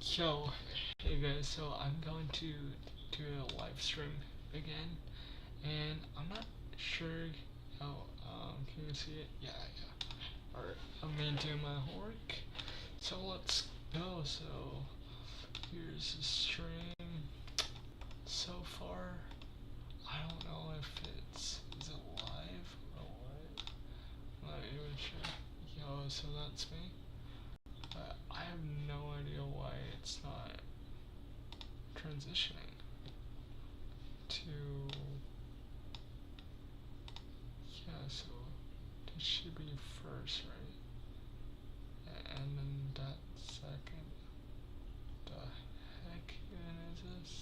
Yo, hey guys, so I'm going to do a live stream again, and I'm not sure how, can you see it? Yeah. Alright, I'm gonna do my homework, so let's go. So, here's the stream. So far, I don't know if is it live or what? I'm not even sure. Yo, so that's me. But I have no idea why it's not transitioning to, yeah, so this should be first, right? And then that second. The heck even is this?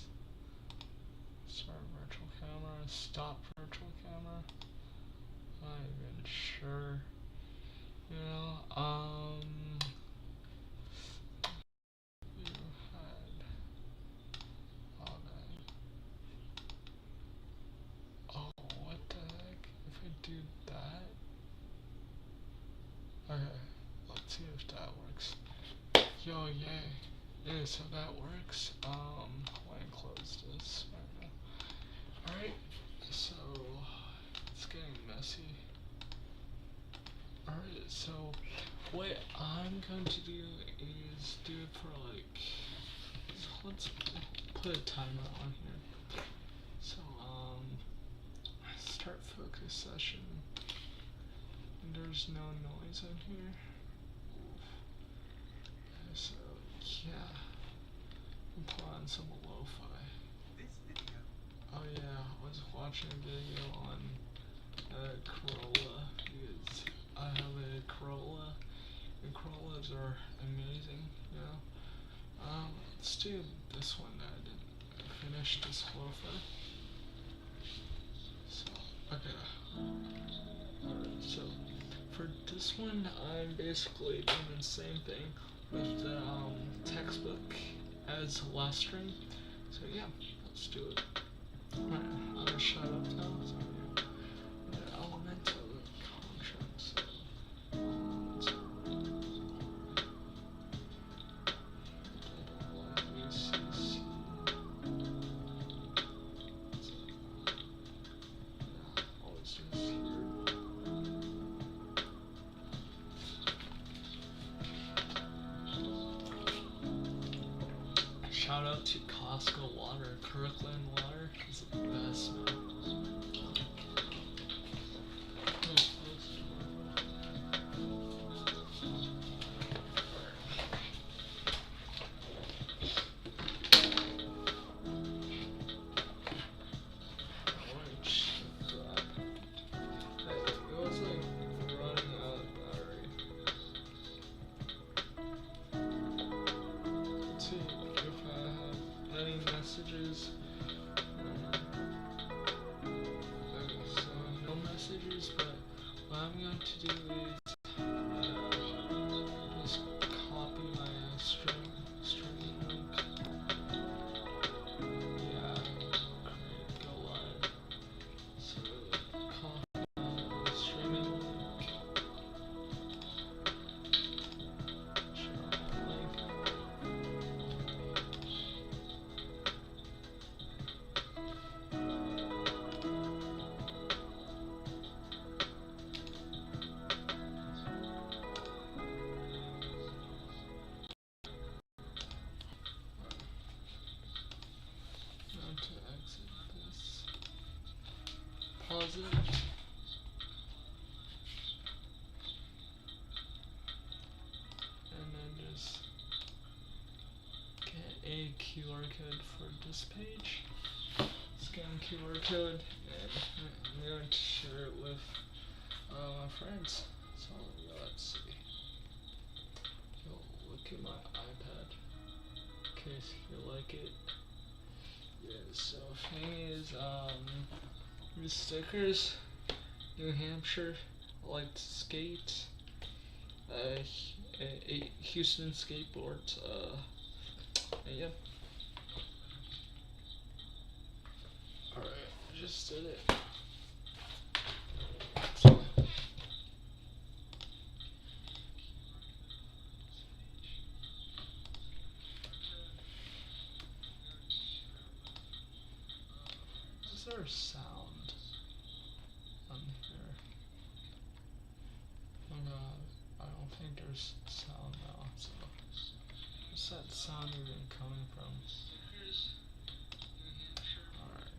Start virtual camera, stop virtual camera. Not even sure. You know, you had all that. Oh, what the heck? If I do that, okay, let's see if that works. Yo, yay. Yeah, so that works. Let me close this right now. Alright, so it's getting messy. Alright, so what I'm going to do is do it for like, so let's put a timer on here. So, start focus session. And there's no noise in here. So, yeah. Put on some lo-fi. Oh yeah, I was watching a video on Corolla because I have a Corolla and Corollas are amazing, you know. Let's do this one that I didn't finish this lo-fi. So, okay. Alright, so for this one I'm basically doing the same thing with the textbook as last stream. So yeah, let's do it. Alright, I'm gonna shut up now. So yeah, the elemental contracts. Shout out to Costco water, Kirkland water is the best, man. Messages. Okay, so no messages, but what I'm going to do is just copy my streaming link. Yeah, create go live. So copy my streaming link. Share my link. To exit this, pause it, and then just get a QR code for this page, scan QR code, and I'm going to share it with my friends. So let's see. Yo, look at my iPad, in case you like it. Yeah, so thing is, the stickers, New Hampshire, I like to skate, Houston skateboards, and yeah. Alright, I just did it. there sound on here? Oh god, I don't think there's sound now, so where's that sound even coming from? Alright.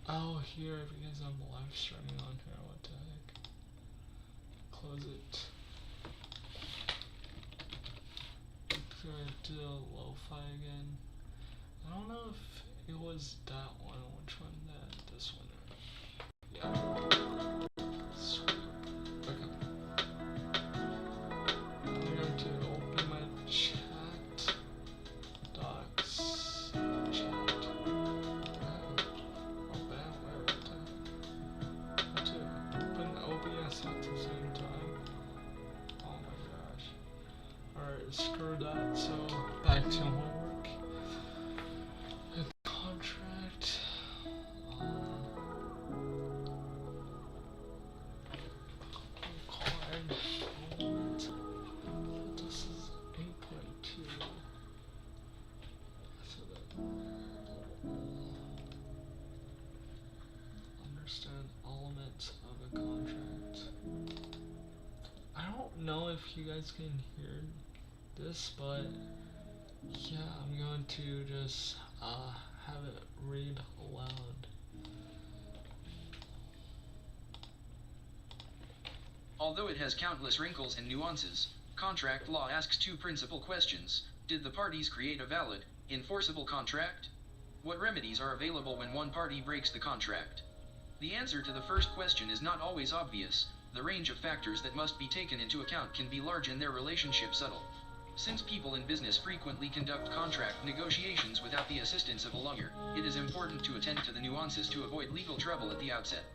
Oh, here, because I'm live streaming on here, what the heck? Close it. Gonna do a lo-fi again. I don't know if it was that one. Which one? This one. Yeah. Sweet. Okay. I'm going to open my chat. Docs. Chat. Oh, bad. Where? What to open OBS at the same time. Oh my gosh. Alright, screw that, so back to homework. The contract. Card. Element. This is 8.2. So that understand elements of a contract. I don't know if you guys can hear this, but yeah, I'm going to just have it read aloud. Although it has countless wrinkles and nuances, contract law asks two principal questions. Did the parties create a valid, enforceable contract? What remedies are available when one party breaks the contract? The answer to the first question is not always obvious. The range of factors that must be taken into account can be large and their relationship subtle. Since people in business frequently conduct contract negotiations without the assistance of a lawyer, it is important to attend to the nuances to avoid legal trouble at the outset.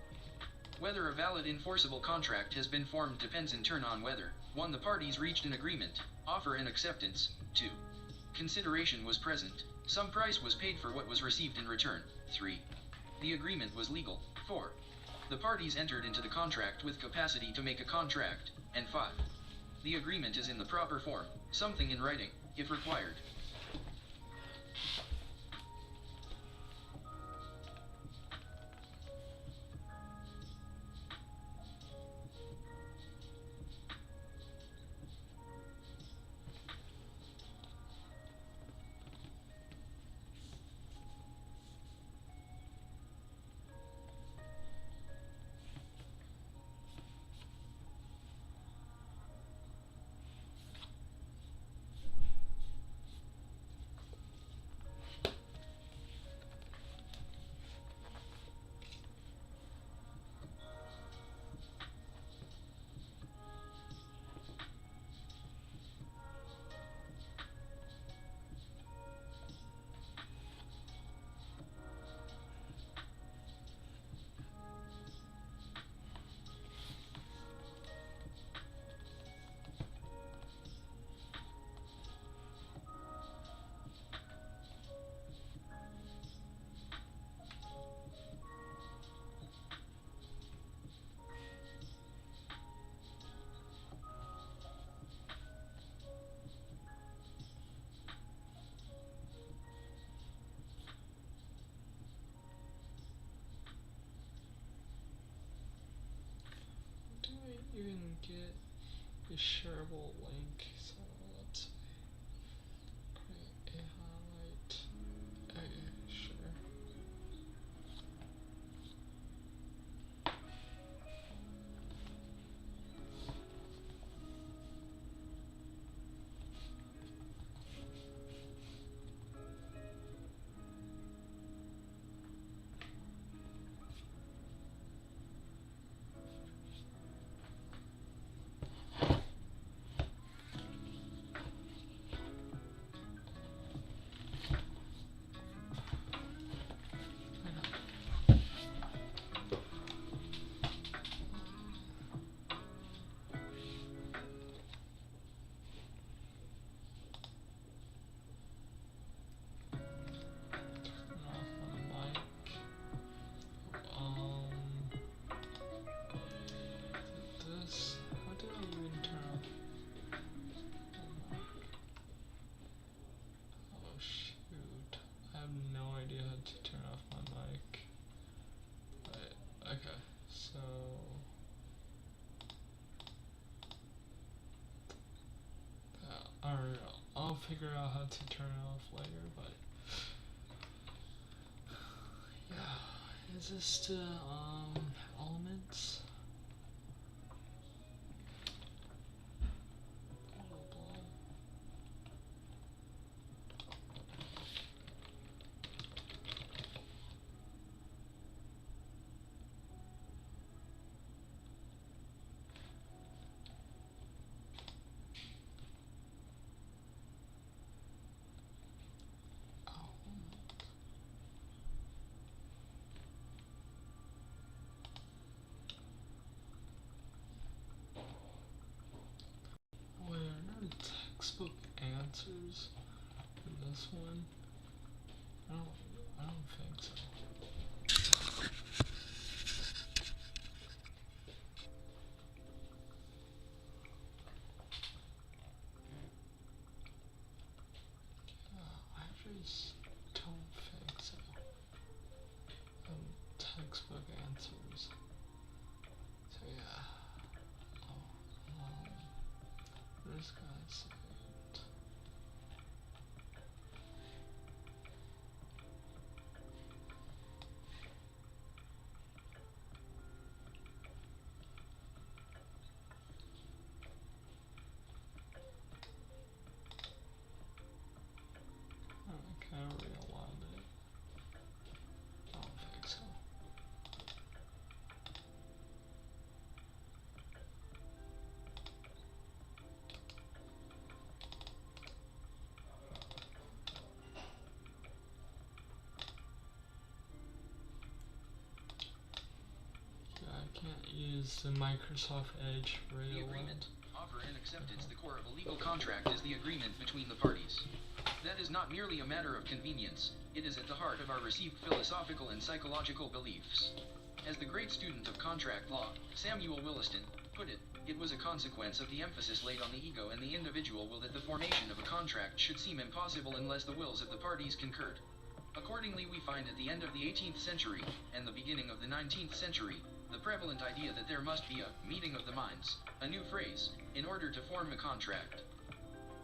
Whether a valid enforceable contract has been formed depends in turn on whether 1. The parties reached an agreement, offer and acceptance, 2. Consideration was present, some price was paid for what was received in return, 3. The agreement was legal, 4. The parties entered into the contract with capacity to make a contract, and 5. The agreement is in the proper form, something in writing, if required. Do I even get a shareable link? So let's create a highlight. Okay, sure. figure out how to turn it off later, but yeah. Is this the elements? Wait, are there textbook answers for this one? I don't think so. I just don't think so. Textbook answers. So yeah. This guy said. Can I realize it? I don't think so. Yeah, I can't use the Microsoft Edge The Rail. agreement, offer and acceptance. The core of a legal contract is the agreement between the parties. That is not merely a matter of convenience, it is at the heart of our received philosophical and psychological beliefs. As the great student of contract law, Samuel Williston, put it, it was a consequence of the emphasis laid on the ego and the individual will that the formation of a contract should seem impossible unless the wills of the parties concurred. Accordingly, we find at the end of the 18th century, and the beginning of the 19th century, the prevalent idea that there must be a meeting of the minds, a new phrase, in order to form a contract.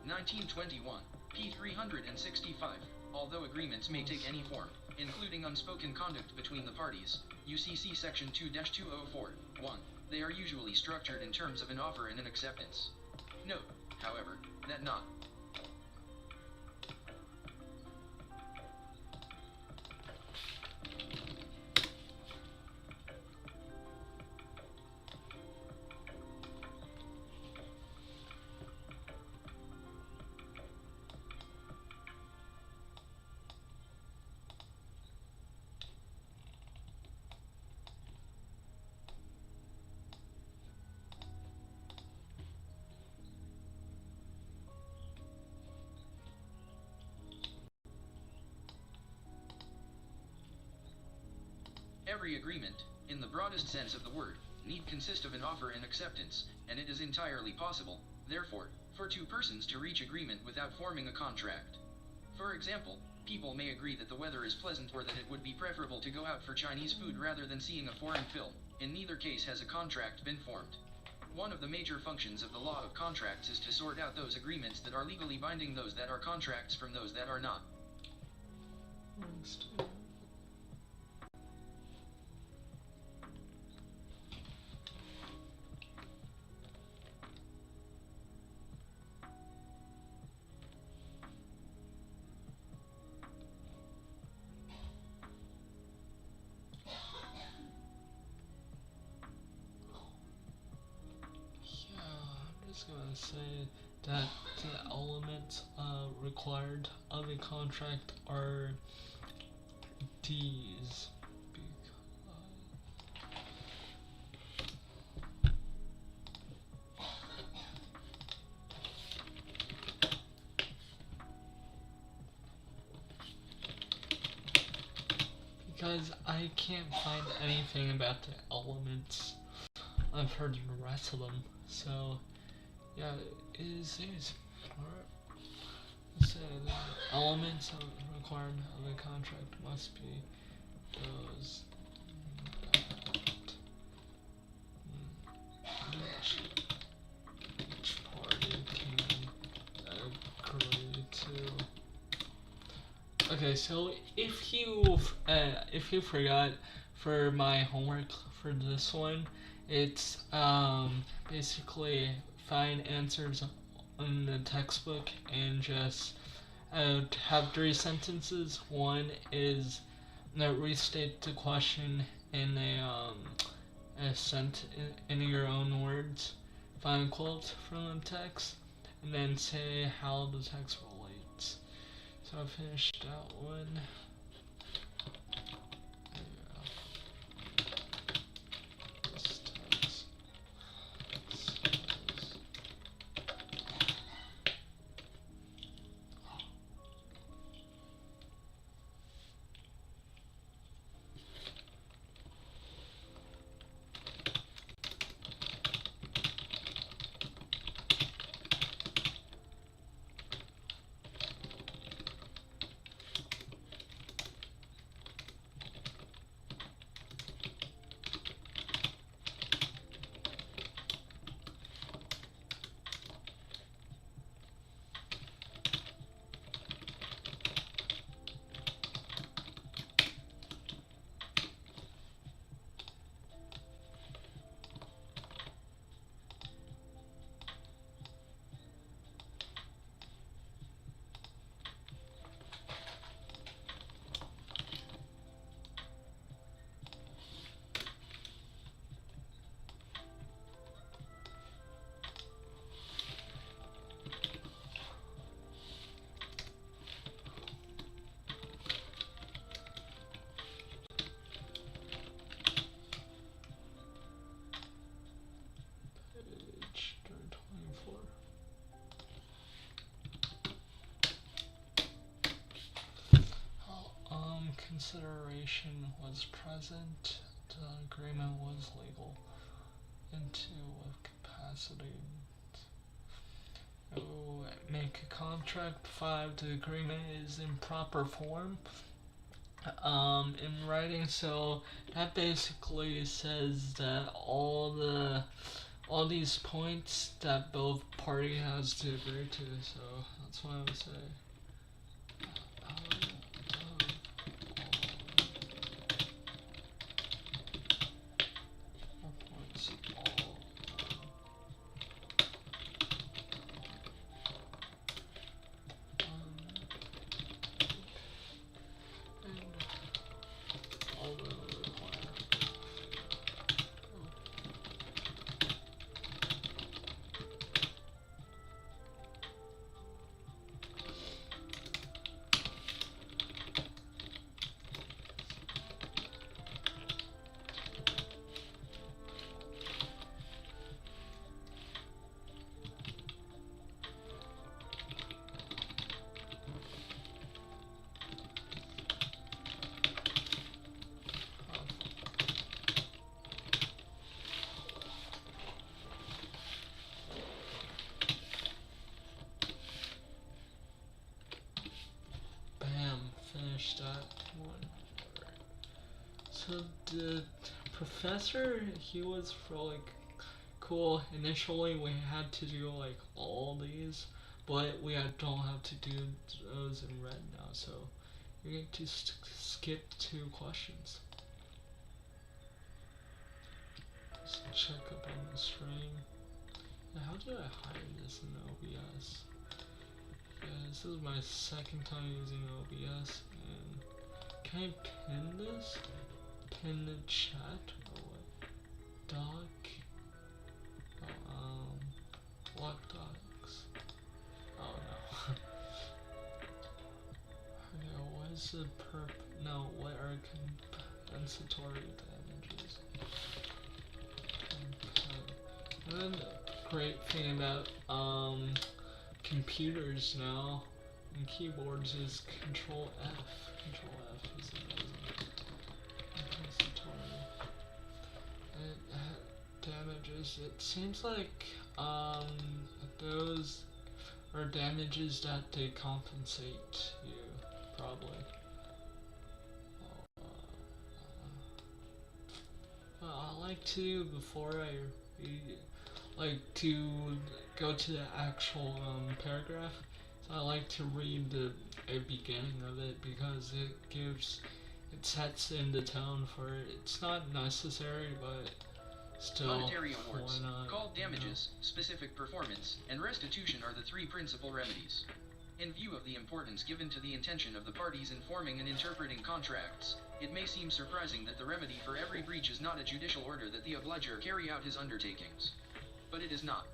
1921, p. 365. Although agreements may take any form, including unspoken conduct between the parties, UCC section 2-204, 1, they are usually structured in terms of an offer and an acceptance. Note, however, that not every agreement, in the broadest sense of the word, need consist of an offer and acceptance, and it is entirely possible, therefore, for two persons to reach agreement without forming a contract. For example, people may agree that the weather is pleasant or that it would be preferable to go out for Chinese food rather than seeing a foreign film. In neither case has a contract been formed. One of the major functions of the law of contracts is to sort out those agreements that are legally binding, those that are contracts, from those that are not. Gonna say that the elements required of a contract are these, because I can't find anything about the elements. I've heard the rest of them, so yeah, it is. So the elements required of a contract must be those that each party can agree to. Okay, so if you forgot, for my homework for this one, it's basically find answers in the textbook and just have three sentences. One is restate the question in a in your own words. Find quotes from the text, and then say how the text relates. So I finished that one. This text says, page 24. Consideration was present. The agreement was legal. Into what capacity? Oh, make a contract. 5. The agreement is in proper form. In writing, so that basically says that all these points that both party has to agree to. So that's what I would say. That one. So the professor, he was really cool. Initially, we had to do like all these, but don't have to do those in red now. So you're going to skip 2 questions. Let's check up on the string. Now, how do I hide this in OBS? Yeah, this is my second time using OBS, and can I pin this? Pin the chat or what? Doc? What docs? Oh no. Okay, what is the no, what are compensatory damages? And then the great thing about computers now and keyboards is Control F. Control F is amazing. Compensatory damages. It seems like those are damages that they compensate you probably. I like to before I read, like to go to the actual paragraph. I like to read the beginning of it because it sets in the tone for it. It's not necessary, but still, Monetary why awards, not? called You know? damages, specific performance, and restitution are the three principal remedies. In view of the importance given to the intention of the parties in forming and interpreting contracts, it may seem surprising that the remedy for every breach is not a judicial order that the obliger carry out his undertakings. But it is not.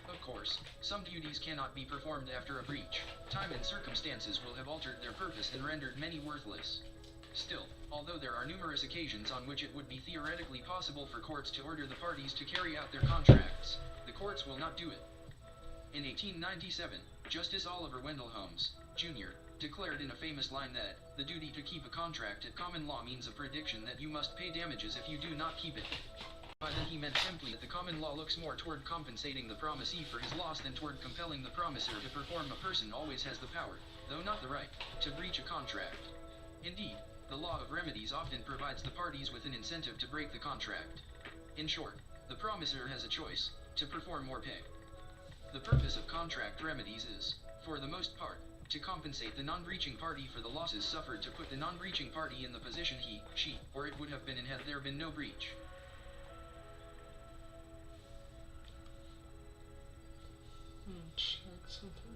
Of course, some duties cannot be performed after a breach. Time and circumstances will have altered their purpose and rendered many worthless. Still, although there are numerous occasions on which it would be theoretically possible for courts to order the parties to carry out their contracts, the courts will not do it. In 1897, Justice Oliver Wendell Holmes, Jr., declared in a famous line that the duty to keep a contract at common law means a prediction that you must pay damages if you do not keep it. By that he meant simply that the common law looks more toward compensating the promisee for his loss than toward compelling the promiser to perform. A person always has the power, though not the right, to breach a contract. Indeed, the law of remedies often provides the parties with an incentive to break the contract. In short, the promiser has a choice, to perform or pay. The purpose of contract remedies is, for the most part, to compensate the non-breaching party for the losses suffered, to put the non-breaching party in the position he, she, or it would have been in had there been no breach. Check something.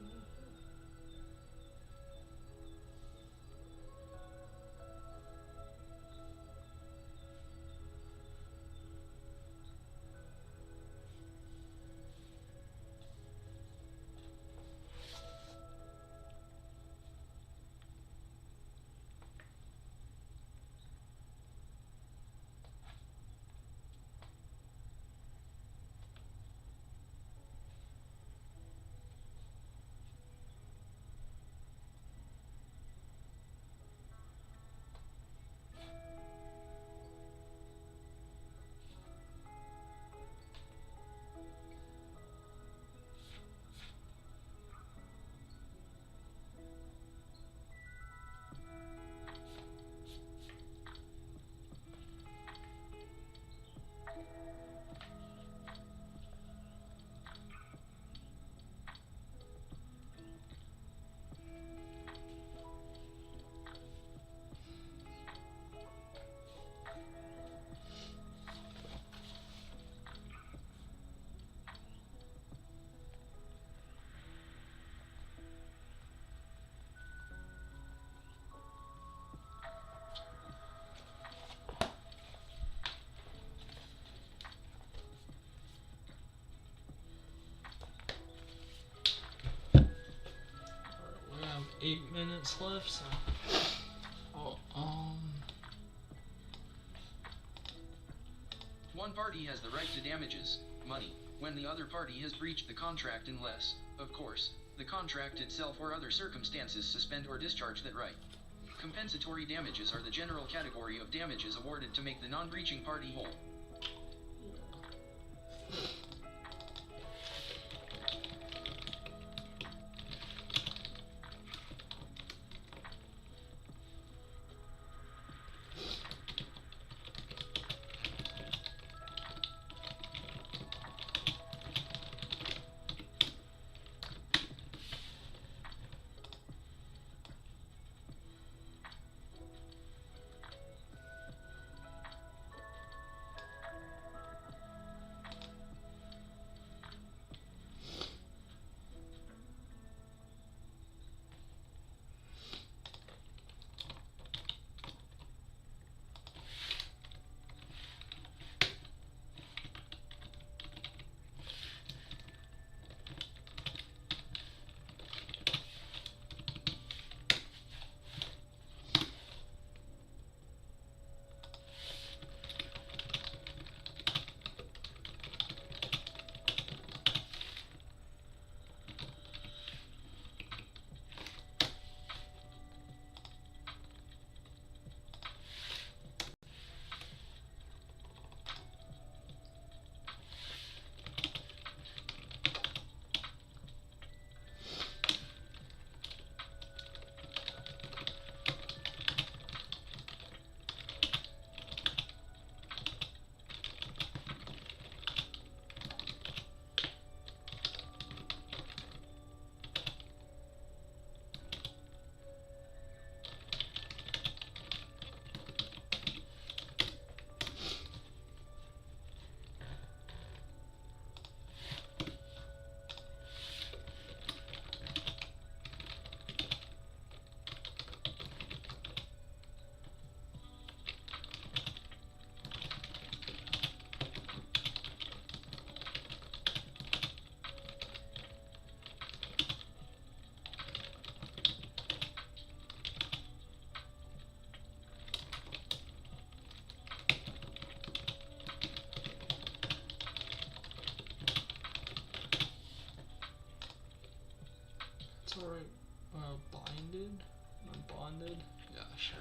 We have 8 minutes left, so. Oh, One party has the right to damages, money, when the other party has breached the contract unless, of course, the contract itself or other circumstances suspend or discharge that right. Compensatory damages are the general category of damages awarded to make the non-breaching party whole. responded. Yeah, sure.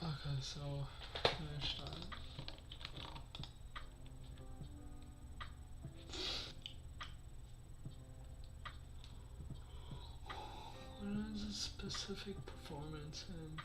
Okay, so finish that. What is a specific performance and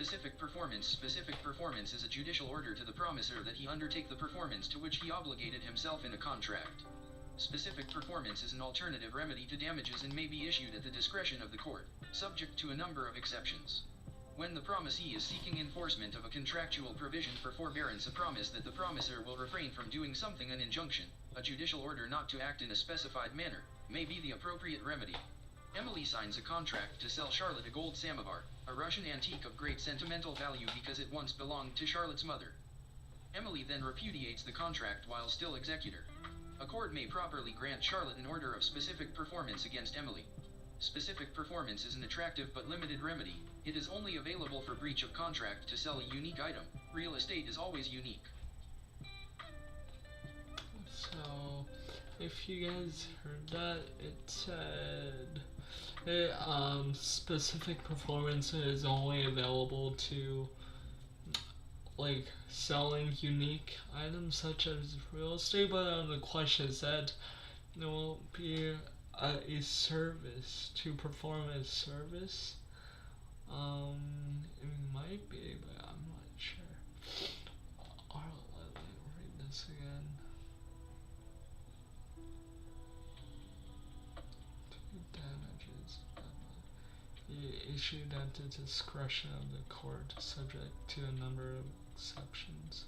specific performances. Specific performance is a judicial order to the promisor that he undertake the performance to which he obligated himself in a contract. Specific performance is an alternative remedy to damages and may be issued at the discretion of the court, subject to a number of exceptions. When the promisee is seeking enforcement of a contractual provision for forbearance, a promise that the promisor will refrain from doing something, an injunction, a judicial order not to act in a specified manner, may be the appropriate remedy. Emily signs a contract to sell Charlotte a gold samovar, a Russian antique of great sentimental value because it once belonged to Charlotte's mother. Emily then repudiates the contract while still executor. A court may properly grant Charlotte an order of specific performance against Emily. Specific performance is an attractive but limited remedy. It is only available for breach of contract to sell a unique item. Real estate is always unique. So, if you guys heard that, it said specific performance is only available to like selling unique items such as real estate, but the question said there will be a service to perform a service. It might be, but I'm not sure. Let me read this again. Damages issued at the discretion of the court, subject to a number of exceptions.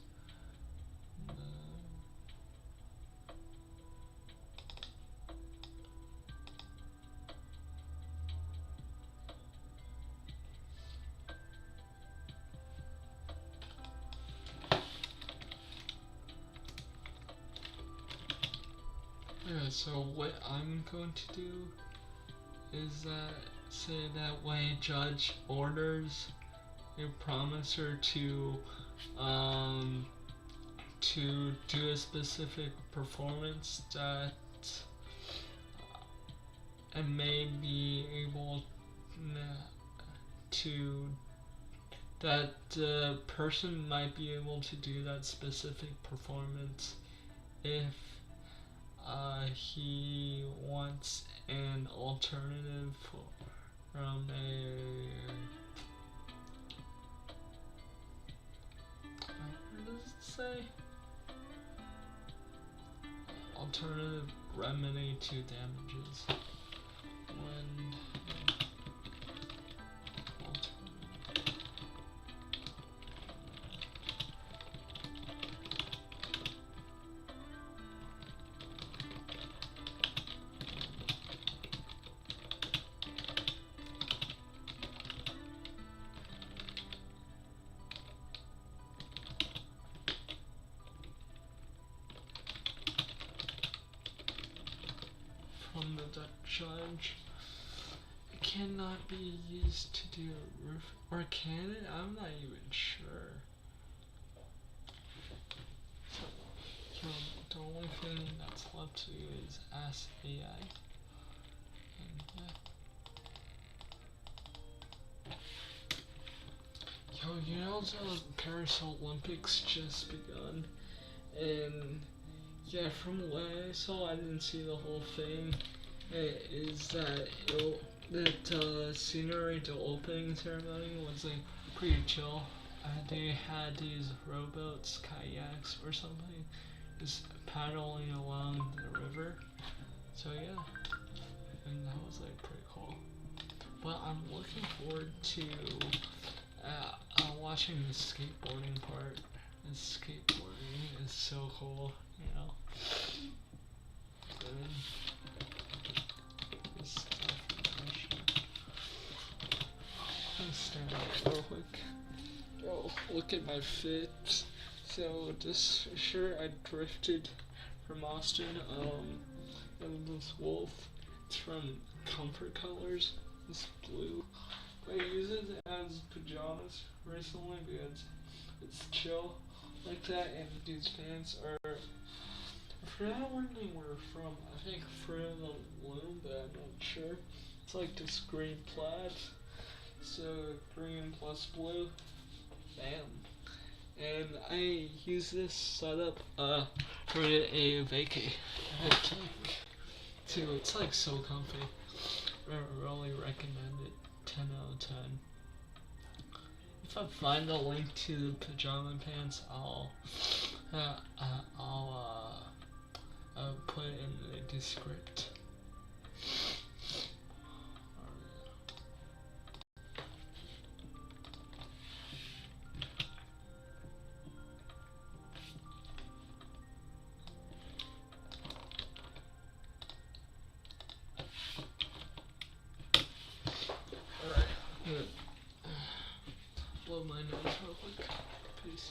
Yeah, so what I'm going to do is say that when a judge orders a promisor to do a specific performance, that it may be able to, that the person might be able to do that specific performance if he wants an alternative from what does it say? Alternative remedy to damages. When from the judge cannot be used to do a roof, or can it? I'm not even sure. So the only thing that's left to do is ask AI. And yeah. Yo, you know the Paris Olympics just begun, and yeah, from what I saw, I didn't see the whole thing. Is that scenery, the opening ceremony was like pretty chill. They had these rowboats, kayaks, or something, just paddling along the river. So yeah, and that was like pretty cool. But I'm looking forward to watching the skateboarding part. The skateboarding is so cool, you know. And this stuff. Let me stand up real quick. Yo, look at my fit. So this shirt I thrifted from Austin. And this wolf. It's from Comfort Colors. This blue. I use it as pajamas recently because it's chill like that, and these pants are, I forgot where they were from. I think Fruit of the Loom, but I'm not sure. It's like this green plaid. So green plus blue. Bam. And I use this setup for a vacay. Too. It's like so comfy. I really recommend it. 10 out of 10. If I find the link to the pajama pants, I'll put it in the description. Alright, good. Blow my nose real quick. Peace.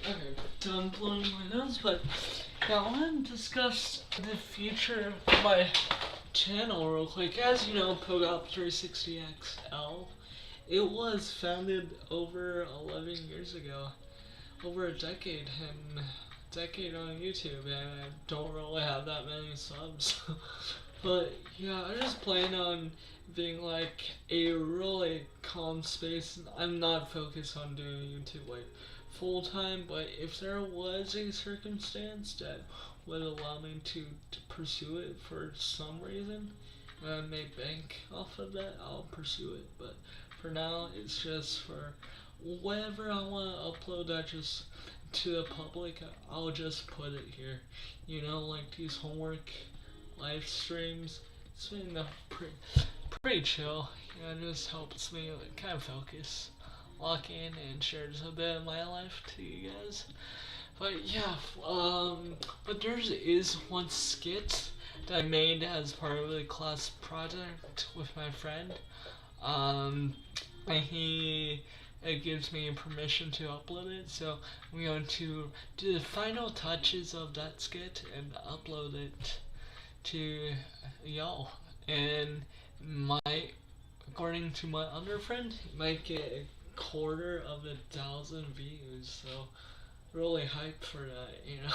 Okay, done blowing my nose, but yeah, I want to discuss the future of my channel real quick. As you know, Pogop360XL, it was founded over 11 years ago, over a decade on YouTube, and I don't really have that many subs. But yeah, I just plan on being like a really calm space. I'm not focused on doing YouTube like full time, but if there was a circumstance that would allow me to pursue it for some reason, and I make bank off of that, I'll pursue it. But for now, it's just for whatever I want to upload that just to the public, I'll just put it here. You know, like these homework live streams. It's been pretty chill. Yeah, it just helps me like, kind of focus, lock in, and share just a bit of my life to you guys. But yeah, but there is one skit that I made as part of the class project with my friend. And it gives me permission to upload it, so I'm going to do the final touches of that skit and upload it to y'all. And according to my other friend, it might get a 250,000 views, so really hyped for that, you know,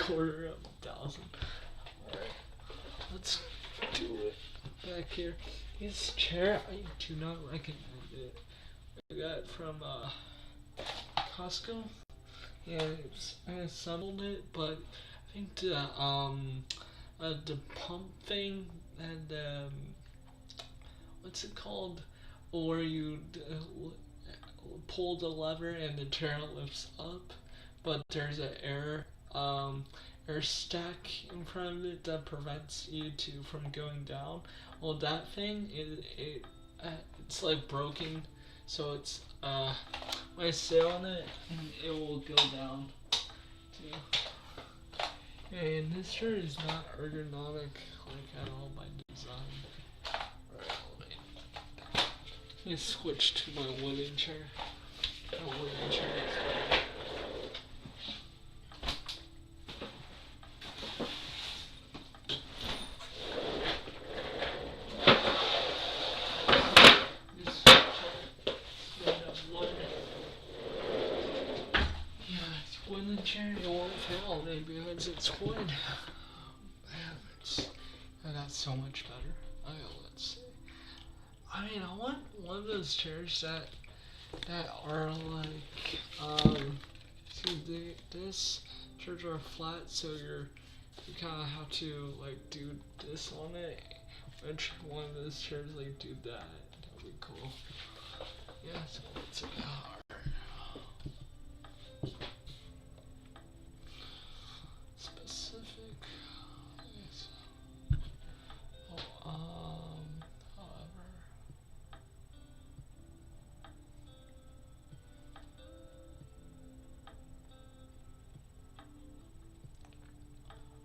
250,000. Alright, let's do it back here. This chair, I do not recommend it. I got it from Costco, and I assembled it, but I think the pump thing and what's it called, where you pull the lever and the chair lifts up, but there's an air stack in front of it that prevents you from going down. Well, that thing it's like broken, so it's when I sit on it, it will go down too. And this chair is not ergonomic like at all by design. Alright, let me switch to my wooden chair. My wooden chair is better. This chair is made of wood. Yeah, it's wooden chair, it won't fail me because it's wood. Man, that's so much better. Okay, let's see. I mean, I want one of those chairs that are like see this chairs are flat, so you kind of have to like do this on it. Which one of those chairs like do that? That'd be cool. Yeah, so what's it about? Specific. Yes. However.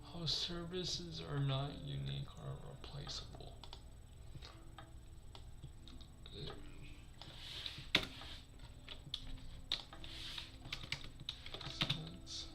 Host services are not unique or replaceable. Since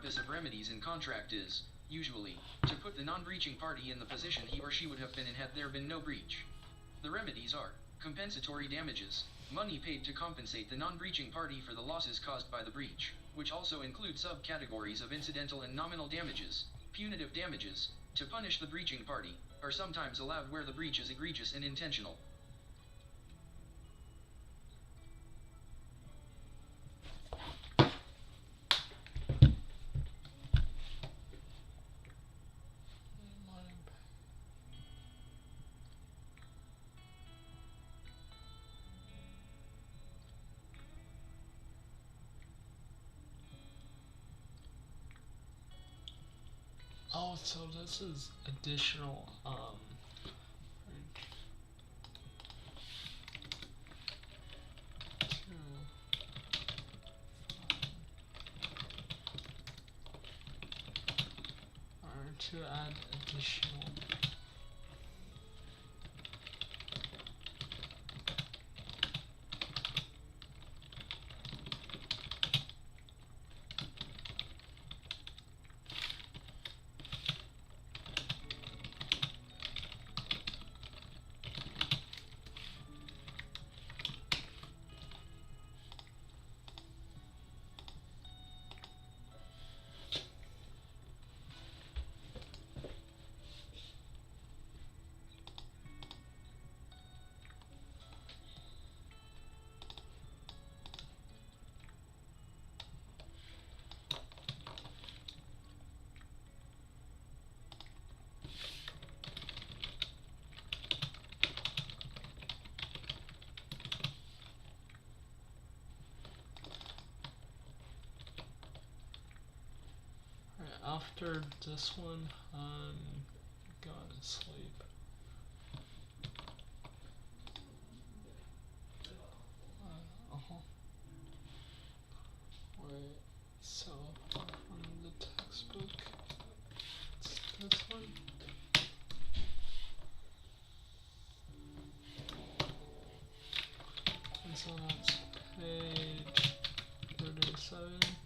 purpose of remedies in contract is, usually, to put the non-breaching party in the position he or she would have been in had there been no breach. The remedies are compensatory damages, money paid to compensate the non-breaching party for the losses caused by the breach, which also include subcategories of incidental and nominal damages. Punitive damages, to punish the breaching party, are sometimes allowed where the breach is egregious and intentional. Oh, so this is additional, to add additional. After this one, I'm gonna sleep. Wait, so from the textbook, it's this one. And so that's page 37.